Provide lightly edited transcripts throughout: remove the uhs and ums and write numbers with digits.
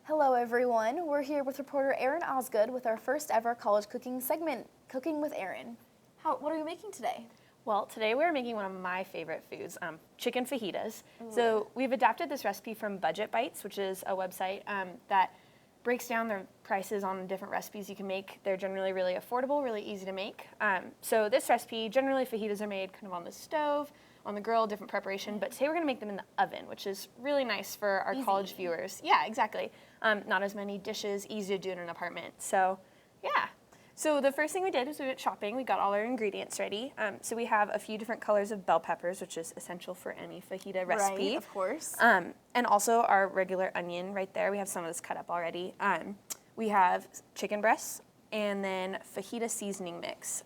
Hello everyone, we're here with reporter Erin Osgood with our first ever college cooking segment, Cooking with Erin. What are we making today? Well, today we're making one of my favorite foods, chicken fajitas. Ooh. So we've adapted this recipe from Budget Bites, which is a website that breaks down the prices on different recipes you can make. They're generally really affordable, really easy to make. So this recipe, generally fajitas are made kind of on the stove, on the grill, different preparation, but today we're gonna make them in the oven, which is really nice for our college viewers. Yeah, exactly. Not as many dishes, easy to do in an apartment. So yeah. So the first thing we did was we went shopping. We got all our ingredients ready. So we have a few different colors of bell peppers, which is essential for any fajita recipe. Right, of course. And also our regular onion right there. We have some of this cut up already. We have chicken breasts and then fajita seasoning mix.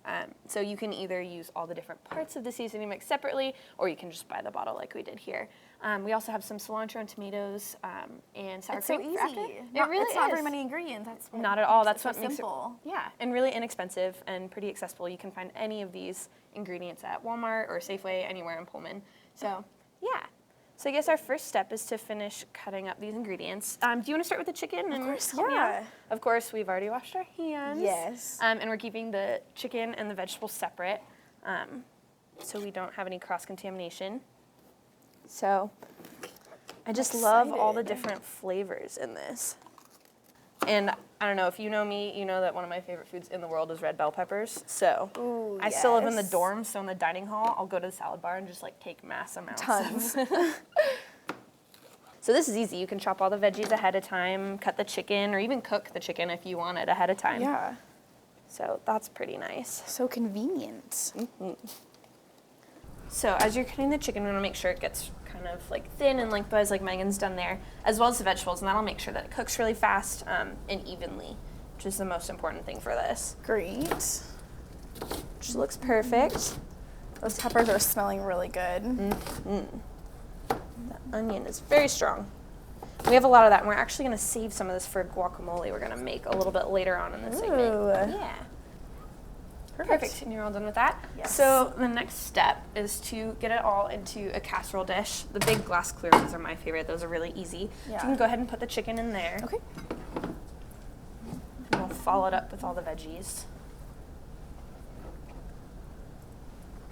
So you can either use all the different parts of the seasoning mix separately, or you can just buy the bottle like we did here. We also have some cilantro and tomatoes and sour cream. It's so easy. It's not very many ingredients. That's not at all. That's what makes simple. Yeah, and really inexpensive and pretty accessible. You can find any of these ingredients at Walmart or Safeway, anywhere in Pullman. So yeah. So I guess our first step is to finish cutting up these ingredients. Do you want to start with the chicken? Of course, yeah. Of course, we've already washed our hands. Yes. And we're keeping the chicken and the vegetables separate, so we don't have any cross-contamination. So I just love all the different flavors in this. And I don't know, if you know me, you know that one of my favorite foods in the world is red bell peppers. So ooh, I still live in the dorm, so in the dining hall, I'll go to the salad bar and just like take mass amounts. Tons. So this is easy. You can chop all the veggies ahead of time, cut the chicken, or even cook the chicken if you want it ahead of time. Yeah. So that's pretty nice. So convenient. Mm-hmm. So as you're cutting the chicken, we want to make sure it gets kind of like thin and lengthwise like Megan's done there, as well as the vegetables, and that'll make sure that it cooks really fast and evenly, which is the most important thing for this. Great. Which looks perfect. Those peppers are smelling really good. Mm-hmm. The onion is very strong. We have a lot of that, and we're actually going to save some of this for guacamole we're going to make a little bit later on in the segment. Yeah. Perfect. And you're all done with that? Yes. So the next step is to get it all into a casserole dish. The big glass clear ones are my favorite. Those are really easy. Yeah. So you can go ahead and put the chicken in there. Okay. And we'll follow it up with all the veggies.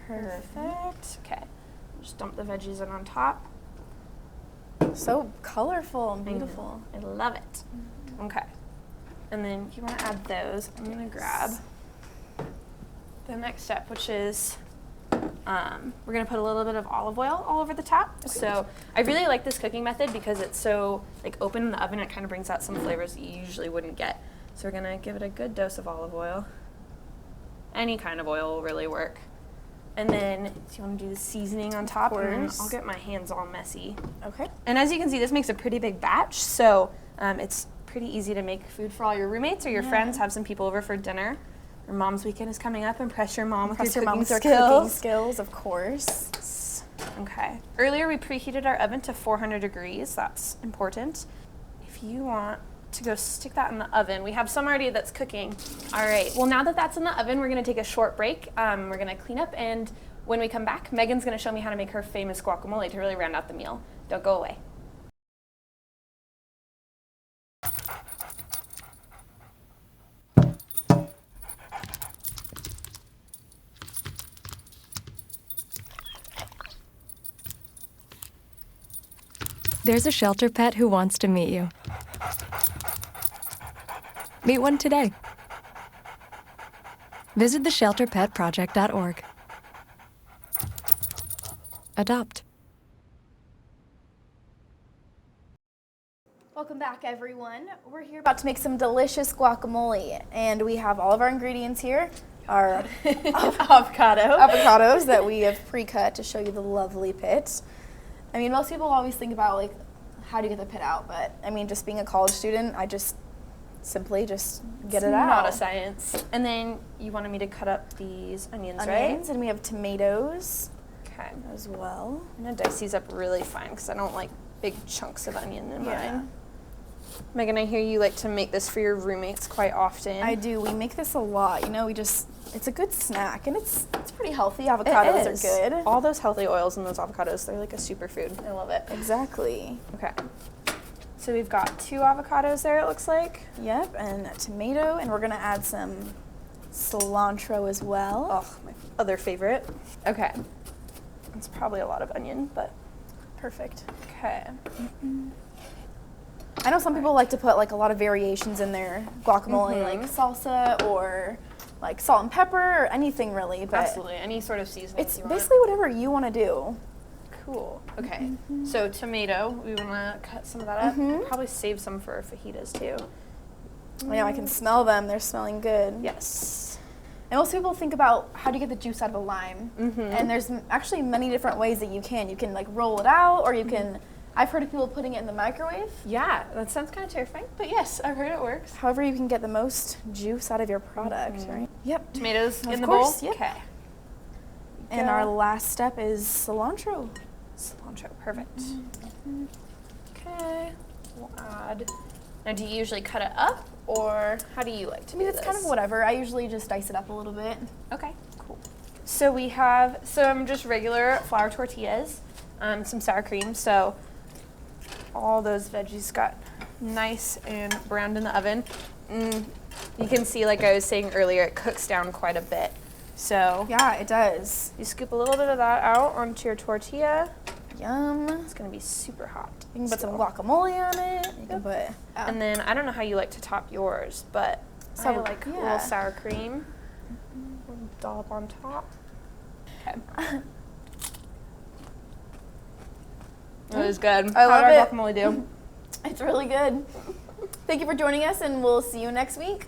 Perfect. Okay. Just dump the veggies in on top. So colorful and beautiful. I love it. Okay. And then you want to add those. I'm going to grab the next step, which is we're going to put a little bit of olive oil all over the top. Okay. So I really like this cooking method because it's so like open in the oven. It kind of brings out some flavors that you usually wouldn't get. So we're going to give it a good dose of olive oil. Any kind of oil will really work. And then you want to do the seasoning on top, and I'll get my hands all messy. Okay. And as you can see, this makes a pretty big batch, so it's pretty easy to make food for all your roommates or your friends. Have some people over for dinner. Or Mom's Weekend is coming up, impress your mom with your cooking skills. Of course. Okay. Earlier we preheated our oven to 400 degrees. That's important. If you want to go stick that in the oven, we have some already that's cooking. All right. Well, now that that's in the oven, we're going to take a short break. We're going to clean up, and when we come back, Megan's going to show me how to make her famous guacamole to really round out the meal. Don't go away. There's a shelter pet who wants to meet you. Meet one today. Visit theshelterpetproject.org. Adopt. Welcome back, everyone. We're here about to make some delicious guacamole, and we have all of our ingredients here. Our avocados that we have pre-cut to show you the lovely pit. I mean, most people always think about like how do you get the pit out, but I mean, just being a college student, I just simply just get it out. Not a science. And then you wanted me to cut up these onions, right? And we have tomatoes. Okay. As well. I'm gonna dice these up really fine because I don't like big chunks of onion in mine. Megan, I hear you like to make this for your roommates quite often. I do. We make this a lot. You know, it's a good snack, and it's pretty healthy. Avocados are good. All those healthy oils in those avocados, they're like a superfood. I love it. Exactly. Okay. So we've got 2 avocados there, it looks like. Yep, and a tomato, and we're gonna add some cilantro as well. Oh, my other favorite. Okay. It's probably a lot of onion, but Perfect. okay. I know some people like to put like a lot of variations in their guacamole, like salsa or like salt and pepper or anything really, but Absolutely, any sort of seasoning it's you want. basically whatever you want to do. Cool. Okay. So tomato, we want to cut some of that up. We'll probably save some for fajitas too. I know I can smell them. They're smelling good. Yes. And most people think about how do you get the juice out of a lime. And there's actually many different ways that you can. You can like roll it out, or you can, I've heard of people putting it in the microwave. Yeah, that sounds kind of terrifying, but yes, I've heard it works. However you can get the most juice out of your product, right? Yep. Tomatoes in Of the course, bowl? yep. Okay. And our last step is cilantro. Cilantro, perfect. Okay, we'll add. Now, do you usually cut it up, or how do you like to I mean, do it's this? kind of whatever. I usually just dice it up a little bit. Okay, cool. So we have some just regular flour tortillas, some sour cream. So all those veggies got nice and browned in the oven. You can see, like I was saying earlier, it cooks down quite a bit. So Yeah, it does. you scoop a little bit of that out onto your tortilla. Yum. It's gonna be super hot. You can put some guacamole on it. You can put. And then I don't know how you like to top yours, but I like a little sour cream. Dollop on top. Okay. It was good. I love How'd our it. guacamole do? It's really good. Thank you for joining us, and we'll see you next week.